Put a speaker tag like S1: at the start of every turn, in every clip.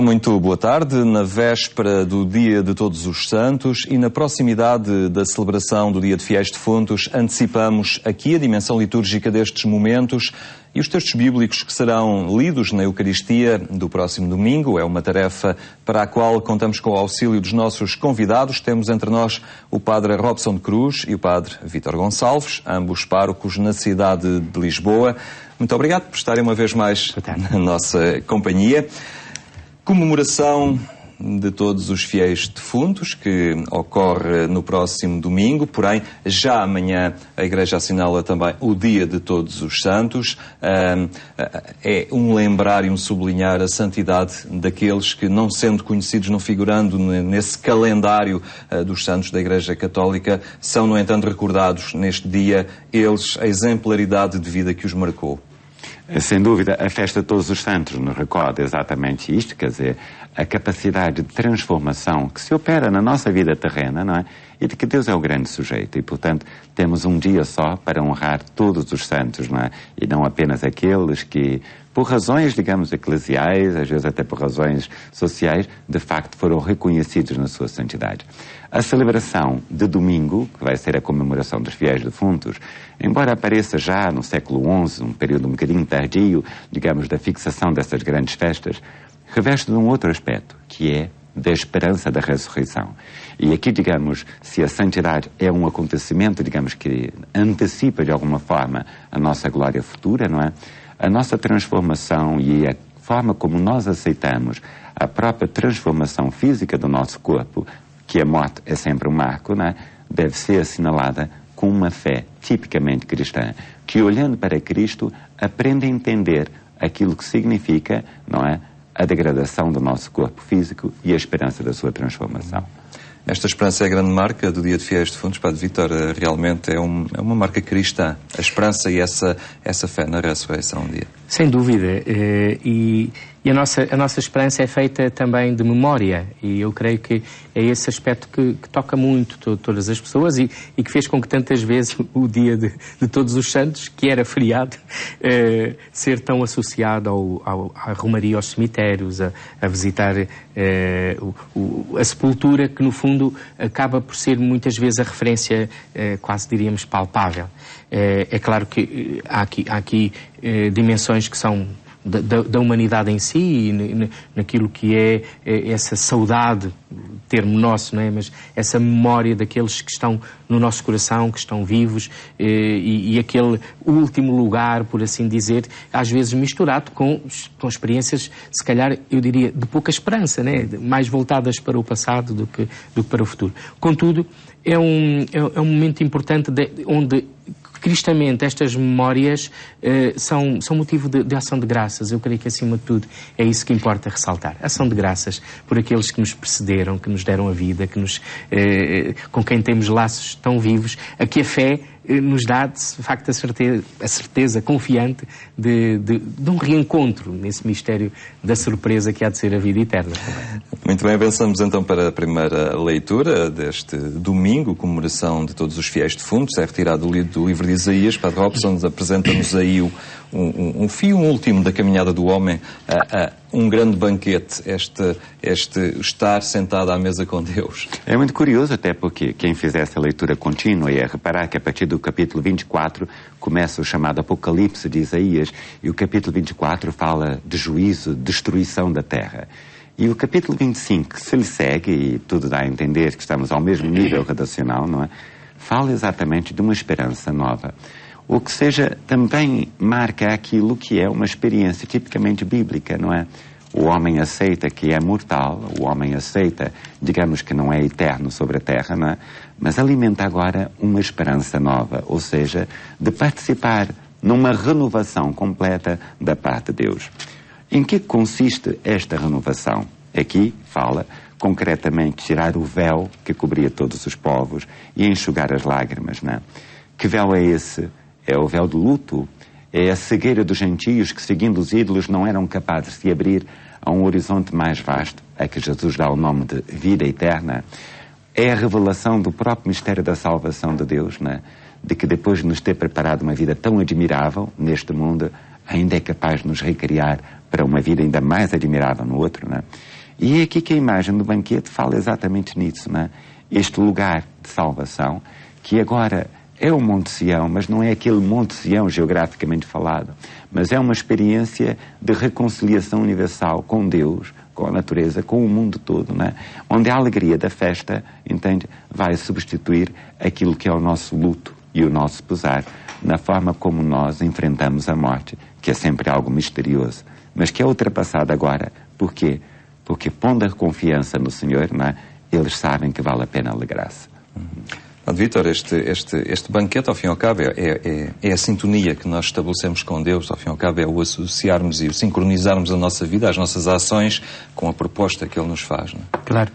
S1: Olá, muito boa tarde. Na véspera do Dia de Todos os Santos e na proximidade da celebração do Dia de Fiéis Defuntos, antecipamos aqui a dimensão litúrgica destes momentos e os textos bíblicos que serão lidos na Eucaristia do próximo domingo. É uma tarefa para a qual contamos com o auxílio dos nossos convidados. Temos entre nós o Padre Robson de Cruz e o Padre Vítor Gonçalves, ambos párocos na cidade de Lisboa. Muito obrigado por estarem uma vez mais na nossa companhia. Comemoração de todos os fiéis defuntos, que ocorre no próximo domingo, porém, já amanhã a Igreja assinala também o Dia de Todos os Santos. É um lembrar e um sublinhar a santidade daqueles que, não sendo conhecidos, não figurando nesse calendário dos santos da Igreja Católica, são, no entanto, recordados neste dia, eles, a exemplaridade de vida que os marcou.
S2: Sem dúvida, a festa de Todos os Santos nos recorda exatamente isto, quer dizer, a capacidade de transformação que se opera na nossa vida terrena, não é? E de que Deus é o grande sujeito e, portanto, temos um dia só para honrar todos os santos, não é? E não apenas aqueles que, por razões, digamos, eclesiais, às vezes até por razões sociais, de facto foram reconhecidos na sua santidade. A celebração de domingo, que vai ser a comemoração dos fiéis defuntos, embora apareça já no século XI, um período um bocadinho tardio, digamos, da fixação dessas grandes festas, reveste de um outro aspecto, que é da esperança da ressurreição. E aqui, digamos, se a santidade é um acontecimento, digamos, que antecipa de alguma forma a nossa glória futura, não é? A nossa transformação e a forma como nós aceitamos a própria transformação física do nosso corpo, que a morte é sempre um marco, não é? Deve ser assinalada com uma fé tipicamente cristã, que olhando para Cristo aprende a entender aquilo que significa, não é, a degradação do nosso corpo físico e a esperança da sua transformação.
S1: Esta esperança é a grande marca do Dia de Fiéis Defuntos, Padre Vítor, realmente é uma marca cristã, a esperança e essa fé na ressurreição um dia.
S3: Sem dúvida, e a nossa esperança é feita também de memória, e eu creio que é esse aspecto que toca muito todas as pessoas e que fez com que tantas vezes o Dia de Todos os Santos, que era feriado, ser tão associado à romaria aos cemitérios, a visitar a sepultura, que no fundo acaba por ser muitas vezes a referência quase diríamos palpável. É claro que há aqui dimensões que são da humanidade em si e naquilo que é essa saudade, termo nosso, não é? Mas essa memória daqueles que estão no nosso coração, que estão vivos e aquele último lugar, por assim dizer, às vezes misturado com experiências, se calhar, eu diria, de pouca esperança, né? Mais voltadas para o passado do que para o futuro. Contudo, é um momento importante onde cristamente estas memórias são motivo de ação de graças. Eu creio que, acima de tudo, é isso que importa ressaltar. Ação de graças por aqueles que nos precederam, que nos deram a vida, com quem temos laços tão vivos, a que a fé nos dá, de facto, a certeza confiante de um reencontro nesse mistério da surpresa que há de ser a vida eterna.
S1: Muito bem, avançamos então para a primeira leitura deste domingo, comemoração de todos os fiéis defuntos. É retirado do livro de Isaías. Padre Robson apresenta-nos aí um fio último da caminhada do homem a um grande banquete, este estar sentado à mesa com Deus.
S2: É muito curioso, até porque quem fizer essa leitura contínua ia reparar que a partir do capítulo 24 começa o chamado Apocalipse de Isaías, e o capítulo 24 fala de juízo, destruição da terra. E o capítulo 25, se lhe segue, e tudo dá a entender que estamos ao mesmo nível redacional, não é? Fala exatamente de uma esperança nova. O que seja, também marca aquilo que é uma experiência tipicamente bíblica, não é? O homem aceita que é mortal, o homem aceita, digamos, que não é eterno sobre a terra, não é? Mas alimenta agora uma esperança nova, ou seja, de participar numa renovação completa da parte de Deus. Em que consiste esta renovação? Aqui fala concretamente tirar o véu que cobria todos os povos e enxugar as lágrimas, não é? Que véu é esse? É o véu do luto, é a cegueira dos gentios que, seguindo os ídolos, não eram capazes de se abrir a um horizonte mais vasto, a que Jesus dá o nome de vida eterna. É a revelação do próprio mistério da salvação de Deus, né? De que depois de nos ter preparado uma vida tão admirável neste mundo, ainda é capaz de nos recriar para uma vida ainda mais admirável no outro, não é? E é aqui que a imagem do banquete fala exatamente nisso, não é? Este lugar de salvação, que agora é o Monte Sião, mas não é aquele Monte Sião geograficamente falado, mas é uma experiência de reconciliação universal com Deus, com a natureza, com o mundo todo, não é? Onde a alegria da festa, entende, vai substituir aquilo que é o nosso luto e o nosso pesar, na forma como nós enfrentamos a morte, que é sempre algo misterioso, mas que é ultrapassado agora. Por quê? Porque pondo a confiança no Senhor, não é? Eles sabem que vale a pena alegrar-se.
S1: Vítor, este banquete, ao fim e ao cabo, é a sintonia que nós estabelecemos com Deus, ao fim e ao cabo é o associarmos e o sincronizarmos a nossa vida, as nossas ações, com a proposta que Ele nos faz. Não é?
S3: Claro.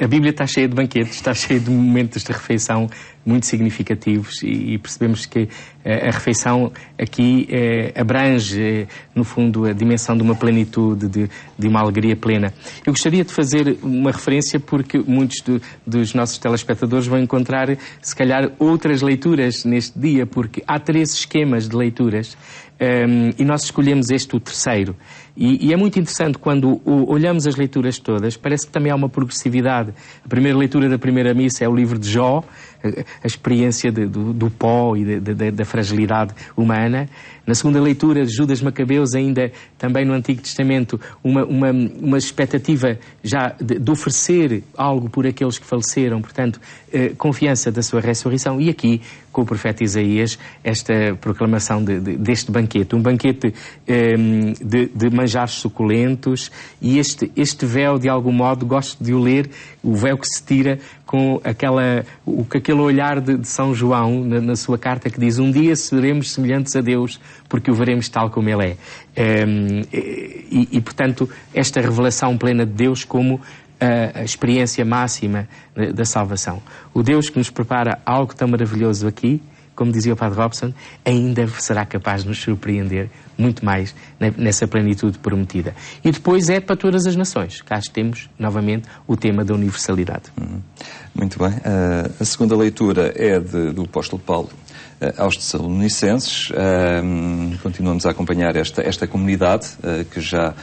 S3: A Bíblia está cheia de banquetes, está cheia de momentos de refeição muito significativos e percebemos que a refeição aqui abrange, no fundo, a dimensão de uma plenitude, de uma alegria plena. Eu gostaria de fazer uma referência porque muitos dos nossos telespectadores vão encontrar, se calhar, outras leituras neste dia, porque há 3 esquemas de leituras e nós escolhemos este, o terceiro. E é muito interessante quando olhamos as leituras todas, parece que também há uma progressividade. A primeira leitura da primeira missa é o livro de Jó, a experiência do pó e da fragilidade humana. Na segunda leitura, Judas Macabeus, ainda também no Antigo Testamento, uma expectativa já de oferecer algo por aqueles que faleceram, portanto, confiança da sua ressurreição. E aqui, com o profeta Isaías, esta proclamação deste banquete, um banquete de manjares suculentos, e este véu, de algum modo, gosto de o ler, o véu que se tira com aquele olhar de São João na sua carta, que diz: um dia seremos semelhantes a Deus, porque o veremos tal como Ele é. Portanto, esta revelação plena de Deus como a experiência máxima da salvação. O Deus que nos prepara algo tão maravilhoso aqui, como dizia o Padre Robson, ainda será capaz de nos surpreender muito mais nessa plenitude prometida. E depois é para todas as nações. Cá temos, novamente, o tema da universalidade.
S1: Muito bem. A segunda leitura é do apóstolo Paulo aos Tessalonicenses. Continuamos a acompanhar esta comunidade que já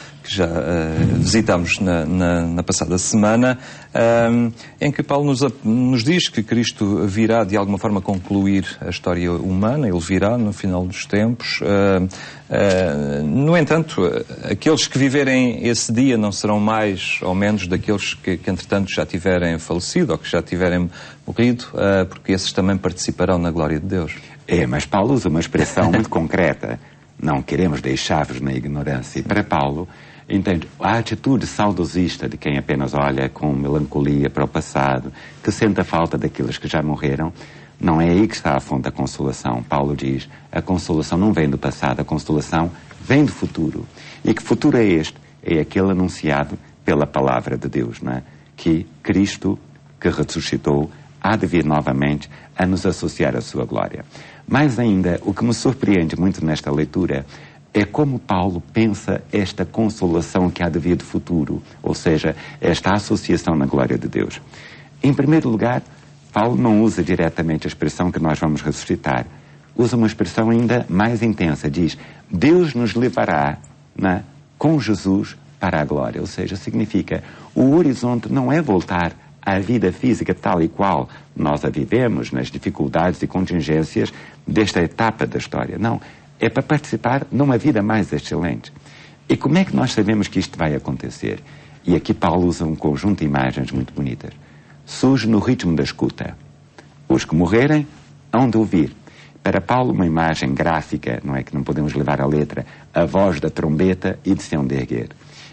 S1: visitámos na passada semana, em que Paulo nos diz que Cristo virá de alguma forma concluir a história humana. Ele virá no final dos tempos. No entanto, aqueles que viverem esse dia não serão mais ou menos daqueles que entretanto já tiverem falecido ou que já tiverem morrido, porque esses também participarão na glória de Deus.
S2: Mas Paulo usa uma expressão muito concreta: não queremos deixar-vos na ignorância. E para Paulo, entende, a atitude saudosista de quem apenas olha com melancolia para o passado, que sente a falta daqueles que já morreram, não é aí que está a fonte da consolação. Paulo diz: a consolação não vem do passado, a consolação vem do futuro. E que futuro é este? É aquele anunciado pela palavra de Deus, não é? Que Cristo, que ressuscitou, há de vir novamente a nos associar à sua glória. Mais ainda, o que me surpreende muito nesta leitura é como Paulo pensa esta consolação que há de vir do futuro, ou seja, esta associação na glória de Deus. Em primeiro lugar, Paulo não usa diretamente a expressão que nós vamos ressuscitar. Usa uma expressão ainda mais intensa. Diz: Deus nos levará, né, com Jesus para a glória. Ou seja, significa, o horizonte não é voltar à vida física tal e qual nós a vivemos, nas dificuldades e contingências desta etapa da história. Não, é para participar numa vida mais excelente. E como é que nós sabemos que isto vai acontecer? E aqui Paulo usa um conjunto de imagens muito bonitas. Surge no ritmo da escuta. Os que morrerem hão de ouvir. Para Paulo, uma imagem gráfica, não é que não podemos levar à letra, a voz da trombeta e de se hão de erguer.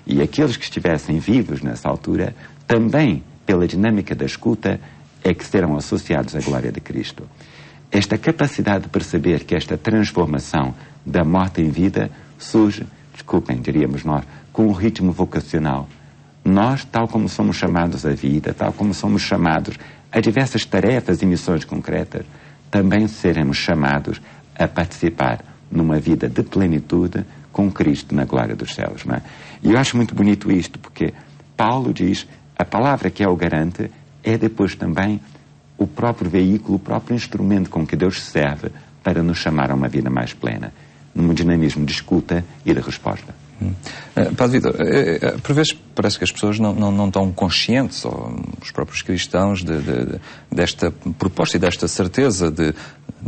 S2: E aqueles que estivessem vivos nessa altura, também, pela dinâmica da escuta, é que serão associados à glória de Cristo. Esta capacidade de perceber que esta transformação da morte em vida surge, desculpem, diríamos nós, com um ritmo vocacional. Nós, tal como somos chamados à vida, tal como somos chamados a diversas tarefas e missões concretas, também seremos chamados a participar numa vida de plenitude com Cristo na glória dos céus, não é? E eu acho muito bonito isto, porque Paulo diz, a palavra que é o garante é depois também o próprio veículo, o próprio instrumento com que Deus serve para nos chamar a uma vida mais plena. num dinamismo de escuta e de resposta.
S1: Padre Vítor, por vezes parece que as pessoas não estão conscientes, ou os próprios cristãos, desta proposta e desta certeza de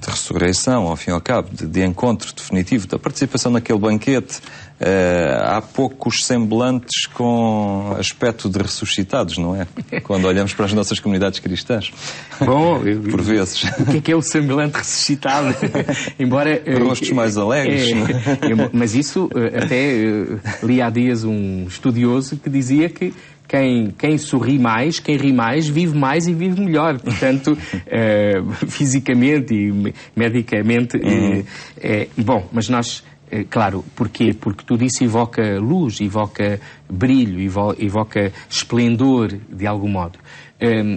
S1: ressurreição, ao fim e ao cabo, de encontro definitivo, da participação naquele banquete. Há poucos semblantes com aspecto de ressuscitados, não é? Quando olhamos para as nossas comunidades cristãs.
S3: Bom,
S1: por vezes.
S3: O que é o semblante ressuscitado? Embora...
S1: Rostos mais alegres.
S3: Mas isso, até li há dias um estudioso que dizia que quem sorri mais, quem ri mais, vive mais e vive melhor. Portanto, fisicamente e medicamente... bom, mas nós... Claro, porquê? Porque tudo isso evoca luz, evoca brilho, evoca esplendor, de algum modo.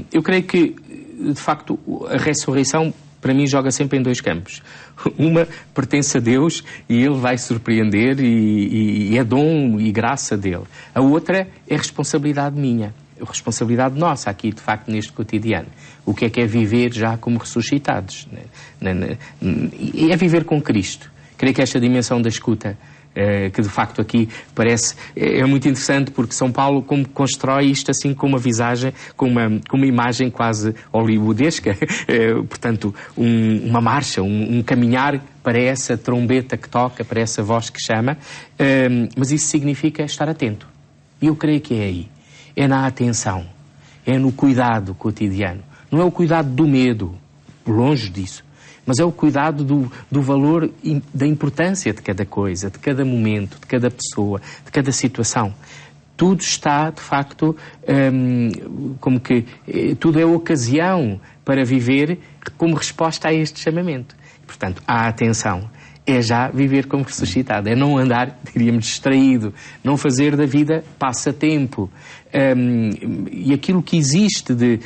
S3: Eu creio que, de facto, a ressurreição, para mim, joga sempre em dois campos. Uma pertence a Deus e Ele vai surpreender e é dom e graça dele. A outra é responsabilidade minha, responsabilidade nossa aqui, de facto, neste cotidiano. O que é viver já como ressuscitados? E é viver com Cristo. Creio que esta dimensão da escuta, que de facto aqui parece, é muito interessante, porque São Paulo como constrói isto assim com uma visagem, com uma imagem quase hollywoodesca, portanto, uma marcha, um caminhar para essa trombeta que toca, para essa voz que chama, mas isso significa estar atento. E eu creio que é aí. É na atenção, é no cuidado cotidiano. Não é o cuidado do medo, longe disso. Mas é o cuidado do valor, da importância de cada coisa, de cada momento, de cada pessoa, de cada situação. Tudo está, de facto, como que tudo é ocasião para viver como resposta a este chamamento. Portanto, a atenção é já viver como ressuscitado, é não andar, diríamos, distraído, não fazer da vida passatempo. E aquilo que existe de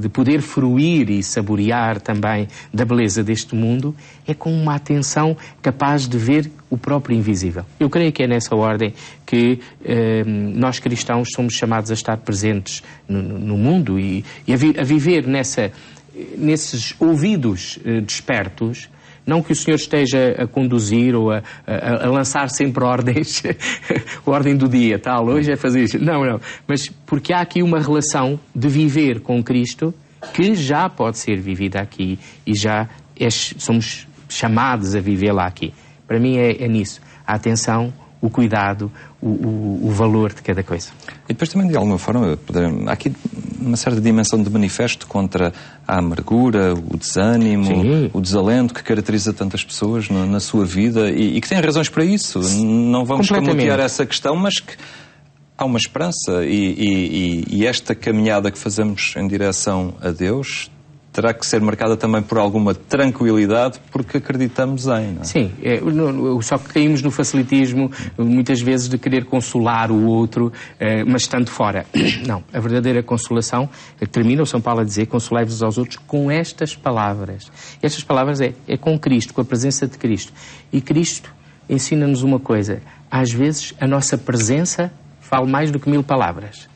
S3: poder fruir e saborear também da beleza deste mundo é com uma atenção capaz de ver o próprio invisível. Eu creio que é nessa ordem que nós cristãos somos chamados a estar presentes no mundo e a viver nesses ouvidos despertos. Não que o Senhor esteja a conduzir ou a lançar sempre ordens, a ordem do dia, tal, hoje é fazer isto. Não. Mas porque há aqui uma relação de viver com Cristo que já pode ser vivida aqui e já somos chamados a vivê-la aqui. Para mim é nisso. A atenção, o cuidado, o valor de cada coisa.
S1: E depois também, de alguma forma, há aqui uma certa dimensão de manifesto contra a amargura, o desânimo, sim, o desalento que caracteriza tantas pessoas na sua vida e que têm razões para isso. Não vamos camutear essa questão, mas que há uma esperança e esta caminhada que fazemos em direção a Deus terá que ser marcada também por alguma tranquilidade, porque acreditamos em, não é? Sim,
S3: só que caímos no facilitismo, muitas vezes, de querer consolar o outro, mas estando fora. Não, a verdadeira consolação, termina o São Paulo a dizer, consolai-vos aos outros com estas palavras. E estas palavras é com Cristo, com a presença de Cristo. E Cristo ensina-nos uma coisa, às vezes a nossa presença vale mais do que 1000 palavras.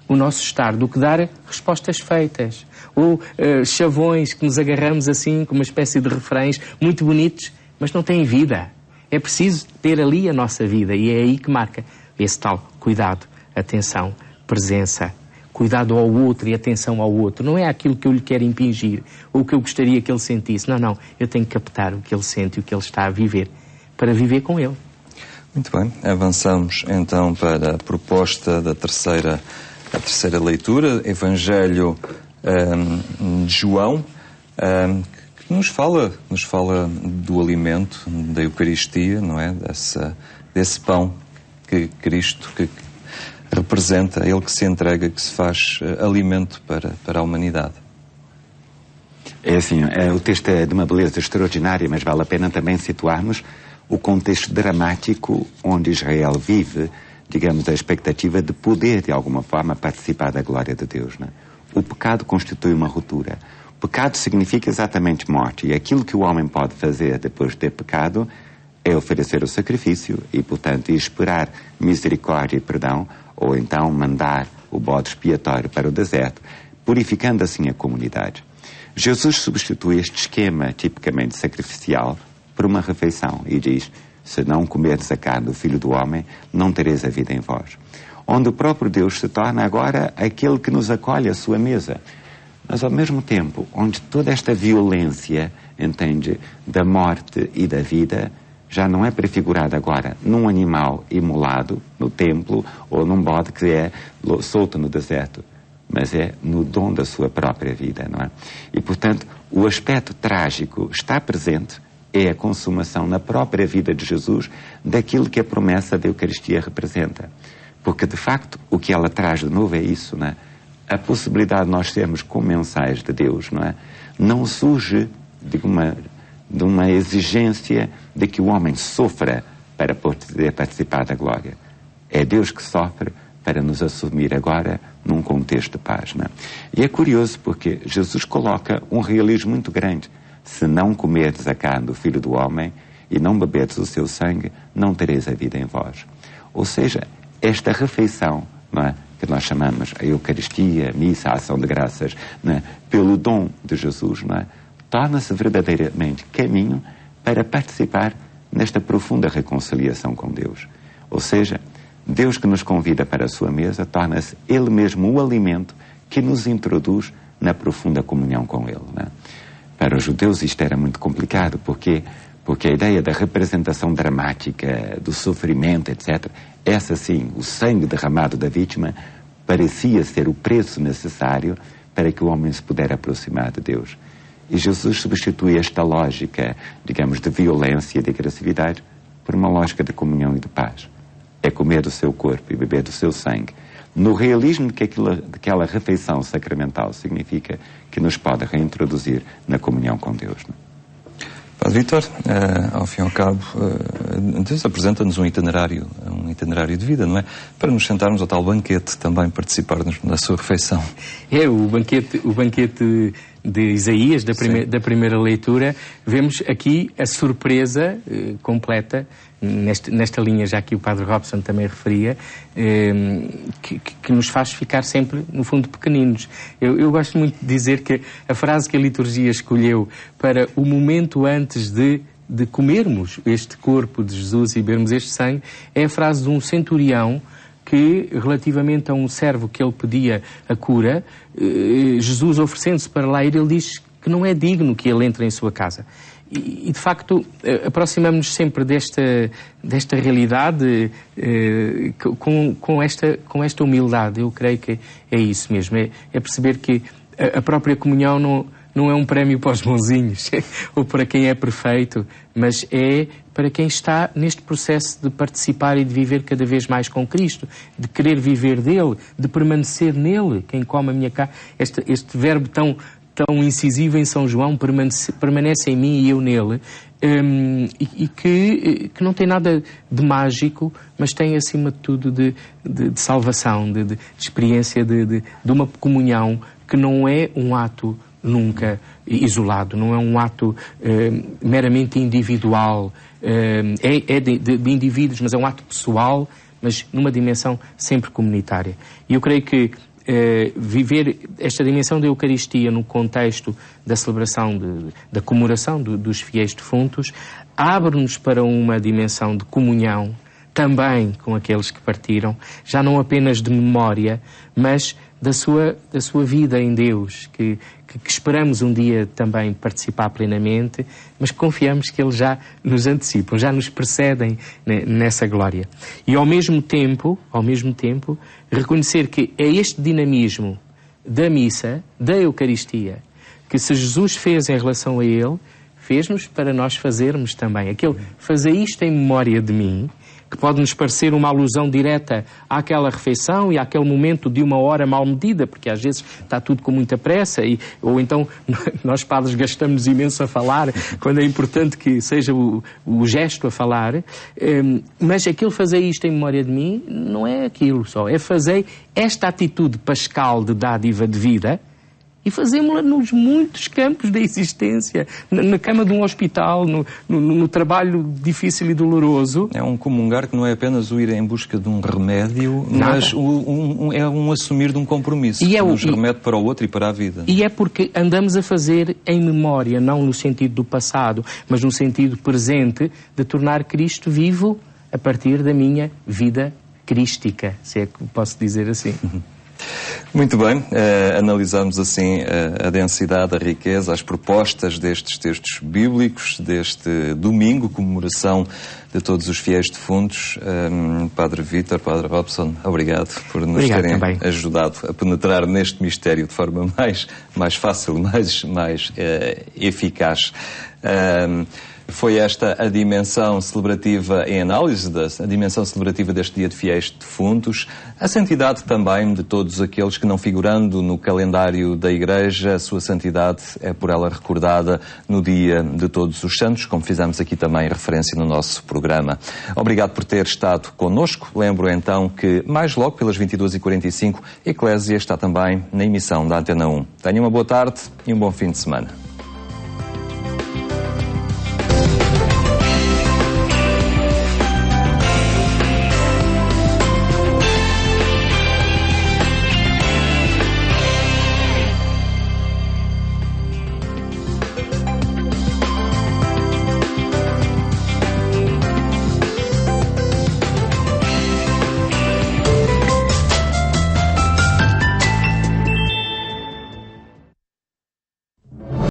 S3: O nosso estar, do que dar respostas feitas. Ou chavões que nos agarramos assim, com uma espécie de refrões muito bonitos, mas não têm vida. É preciso ter ali a nossa vida e é aí que marca esse tal cuidado, atenção, presença, cuidado ao outro e atenção ao outro. Não é aquilo que eu lhe quero impingir ou que eu gostaria que ele sentisse. Não, eu tenho que captar o que ele sente e o que ele está a viver, para viver com ele.
S1: Muito bem, avançamos então para a proposta da terceira leitura, Evangelho de João, que nos fala do alimento, da Eucaristia, não é? Desse pão que Cristo que representa, Ele que se entrega, que se faz alimento para a humanidade.
S2: É assim, o texto é de uma beleza extraordinária, mas vale a pena também situarmos o contexto dramático onde Israel vive, digamos, a expectativa de poder, de alguma forma, participar da glória de Deus, né? O pecado constitui uma ruptura. O pecado significa exatamente morte. E aquilo que o homem pode fazer depois de ter pecado é oferecer o sacrifício e, portanto, esperar misericórdia e perdão, ou então mandar o bode expiatório para o deserto, purificando assim a comunidade. Jesus substitui este esquema tipicamente sacrificial por uma refeição e diz: se não comerdes a carne do Filho do Homem, não tereis a vida em vós. Onde o próprio Deus se torna agora aquele que nos acolhe à sua mesa. Mas ao mesmo tempo, onde toda esta violência, entende, da morte e da vida, já não é prefigurada agora num animal imolado no templo ou num bode que é solto no deserto, mas é no dom da sua própria vida, não é? E, portanto, o aspecto trágico está presente, é a consumação na própria vida de Jesus daquilo que a promessa da Eucaristia representa. Porque, de facto, o que ela traz de novo é isso, não é? A possibilidade de nós sermos comensais de Deus, não é? Não surge de uma exigência de que o homem sofra para poder participar da glória. É Deus que sofre para nos assumir agora num contexto de paz, não é? E é curioso porque Jesus coloca um realismo muito grande. Se não comerdes a carne do Filho do Homem e não beberdes o seu sangue, não tereis a vida em vós. Ou seja, esta refeição, não é, que nós chamamos a Eucaristia, a missa, a ação de graças, não é, pelo dom de Jesus, não é, torna-se verdadeiramente caminho para participar nesta profunda reconciliação com Deus. Ou seja, Deus que nos convida para a sua mesa torna-se Ele mesmo o alimento que nos introduz na profunda comunhão com Ele, não é? Para os judeus isto era muito complicado, porque a ideia da representação dramática, do sofrimento, etc., essa sim, o sangue derramado da vítima, parecia ser o preço necessário para que o homem se pudesse aproximar de Deus. E Jesus substitui esta lógica, digamos, de violência e de agressividade por uma lógica de comunhão e de paz. É comer do seu corpo e beber do seu sangue. No realismo que aquela refeição sacramental significa, que nos pode reintroduzir na comunhão com Deus. Não?
S1: Padre Vítor, ao fim e ao cabo, Deus apresenta-nos um itinerário de vida, não é? Para nos sentarmos ao tal banquete, também participarmos da sua refeição.
S3: É, o banquete de Isaías, da primeira leitura, vemos aqui a surpresa completa, nesta linha, já que o Padre Robson também referia, que nos faz ficar sempre, no fundo, pequeninos. Eu gosto muito de dizer que a frase que a liturgia escolheu para o momento antes de comermos este corpo de Jesus e bebermos este sangue é a frase de um centurião que, relativamente a um servo que ele pedia a cura, Jesus, oferecendo-se para lá ir, ele diz que não é digno que ele entre em sua casa. E de facto, aproximamos-nos sempre desta realidade com esta humildade. Eu creio que é isso mesmo. É perceber que a própria comunhão não é um prémio para os bonzinhos ou para quem é perfeito, mas é para quem está neste processo de participar e de viver cada vez mais com Cristo, de querer viver dele, de permanecer nele. Quem come a minha carne, este verbo tão incisivo em São João, permanece em mim e eu nele, e que não tem nada de mágico, mas tem acima de tudo de salvação, de experiência de uma comunhão que não é um ato nunca isolado, não é um ato meramente individual, é de indivíduos, mas é um ato pessoal, mas numa dimensão sempre comunitária. E eu creio que viver esta dimensão da Eucaristia no contexto da celebração, da comemoração dos fiéis defuntos, abre-nos para uma dimensão de comunhão, também com aqueles que partiram, já não apenas de memória, mas da sua vida em Deus, que esperamos um dia também participar plenamente, mas confiamos que Eles já nos antecipam, já nos precedem nessa glória. E ao mesmo tempo, reconhecer que é este dinamismo da missa, da Eucaristia, que se Jesus fez em relação a Ele, fez-nos para nós fazermos também. Aquele fazer isto em memória de mim, que pode nos parecer uma alusão direta àquela refeição e àquele momento de uma hora mal medida, porque às vezes está tudo com muita pressa, ou então nós padres gastamos imenso a falar, quando é importante que seja o gesto a falar, mas aquele fazer isto em memória de mim não é aquilo só, é fazer esta atitude pascal de dádiva de vida e fazemos-la nos muitos campos da existência, na cama de um hospital, no trabalho difícil e doloroso.
S1: É um comungar que não é apenas o ir em busca de um remédio, mas é um assumir de um compromisso que nos remete para o outro e para a vida.
S3: E é porque andamos a fazer em memória, não no sentido do passado, mas no sentido presente, de tornar Cristo vivo a partir da minha vida crística, se é que posso dizer assim.
S1: Muito bem, analisamos assim a densidade, a riqueza, as propostas destes textos bíblicos, deste domingo, comemoração de todos os fiéis defuntos. Padre Vítor, Padre Robson, obrigado por nos terem ajudado a penetrar neste mistério de forma mais fácil, mais eficaz. Foi esta a dimensão celebrativa em análise, a dimensão celebrativa deste Dia de Fiéis Defuntos, a santidade também de todos aqueles que, não figurando no calendário da Igreja, a sua santidade é por ela recordada no Dia de Todos os Santos, como fizemos aqui também referência no nosso programa. Obrigado por ter estado connosco. Lembro então que mais logo, pelas 22h45, Eclésia está também na emissão da Antena 1. Tenham uma boa tarde e um bom fim de semana.